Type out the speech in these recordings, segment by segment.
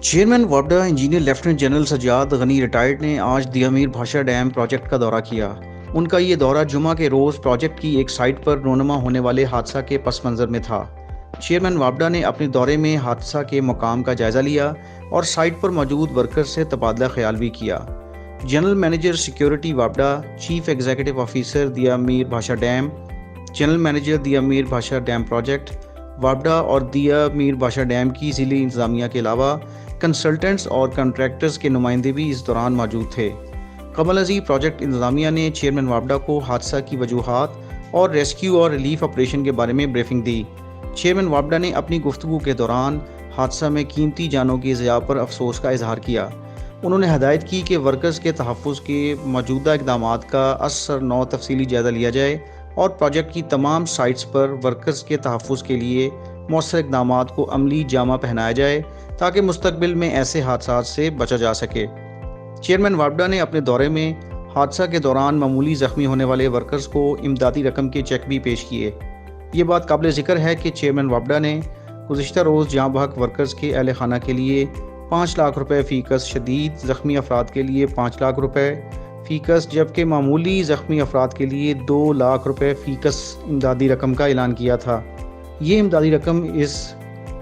Chairman وابڈا engineer lieutenant general Sajjad Ghani retired نے آج دی امیر بھاشا ڈیم پروجیکٹ کا دورہ کیا۔ ان کا یہ دورہ جمعہ کے روز پروجیکٹ کی ایک سائٹ پر رونما ہونے والے حادثہ کے پس منظر میں تھا۔ چیئرمین وابڈا نے اپنے دورے میں حادثہ کے مقام کا جائزہ لیا اور سائٹ پر موجود ورکر سے تبادلہ خیال بھی کیا۔ جنرل مینیجر سیکیورٹی وابڈا، chief executive officer Diamer Bhasha dam, general manager Diamer Bhasha dam project وابڈا اور دی امیر بھاشا ڈیم کی ضلعی انتظامیہ کے علاوہ کنسلٹنٹس اور کنٹریکٹرز کے نمائندے بھی اس دوران موجود تھے۔ قبل ازیں پروجیکٹ انتظامیہ نے چیئرمین وابڈا کو حادثہ کی وجوہات اور ریسکیو اور ریلیف آپریشن کے بارے میں بریفنگ دی۔ چیئرمین وابڈا نے اپنی گفتگو کے دوران حادثہ میں قیمتی جانوں کی ضیاع پر افسوس کا اظہار کیا۔ انہوں نے ہدایت کی کہ ورکرز کے تحفظ کے موجودہ اقدامات کا ازسر نو تفصیلی جائزہ لیا جائے اور پروجیکٹ کی تمام سائٹس پر ورکرز کے تحفظ کے لیے مؤثر اقدامات کو عملی جامہ پہنایا جائے تاکہ مستقبل میں ایسے حادثات سے بچا جا سکے۔ چیئرمین وابڈا نے اپنے دورے میں حادثہ کے دوران معمولی زخمی ہونے والے ورکرز کو امدادی رقم کے چیک بھی پیش کیے۔ یہ بات قابل ذکر ہے کہ چیئرمین وابڈا نے گزشتہ روز جاں بحق ورکرز کے اہل خانہ کے لیے 5 لاکھ روپے فی کس، شدید زخمی افراد کے لیے 5 لاکھ روپے فی کس، جبکہ معمولی زخمی افراد کے لیے 2 لاکھ روپے فی کس امدادی رقم کا اعلان کیا تھا۔ یہ امدادی رقم اس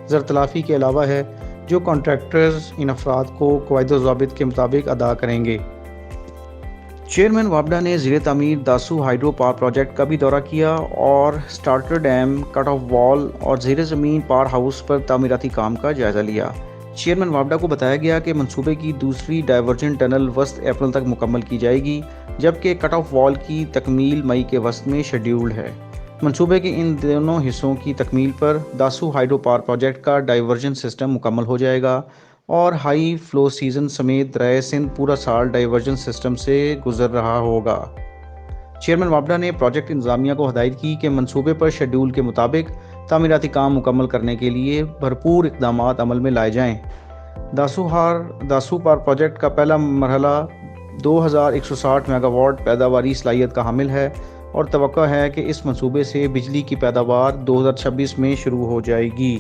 زرتلافی کے علاوہ ہے جو کانٹریکٹرز ان افراد کو قواعد و ضوابط کے مطابق ادا کریں گے۔ چیئرمین وابڈا نے زیر تعمیر داسو ہائیڈرو پاور پروجیکٹ کا بھی دورہ کیا اور سٹارٹر ڈیم، کٹ آف وال اور زیر زمین پاور ہاؤس پر تعمیراتی کام کا جائزہ لیا۔ چیئرمین وابڈا کو بتایا گیا کہ منصوبے کی دوسری ڈائیورژن ٹنل وسط اپریل تک مکمل کی جائے گی، جبکہ کٹ آف وال کی تکمیل مئی کے وسط میں شیڈیولڈ ہے۔ منصوبے کے ان دونوں حصوں کی تکمیل پر داسو ہائیڈرو پاور پروجیکٹ کا ڈائیورژن سسٹم مکمل ہو جائے گا اور ہائی فلو سیزن سمیت دریائے سندھ پورا سال ڈائیورژن سسٹم سے گزر رہا ہوگا۔ چیئرمین وابڈا نے پروجیکٹ انتظامیہ کو ہدایت کی کہ منصوبے پر شیڈول کے مطابق تعمیراتی کام مکمل کرنے کے لیے بھرپور اقدامات عمل میں لائے جائیں۔ داسو پاور پروجیکٹ کا پہلا مرحلہ 2160 میگا واٹ پیداواری صلاحیت کا حامل ہے اور توقع ہے کہ اس منصوبے سے بجلی کی پیداوار 2026 میں شروع ہو جائے گی۔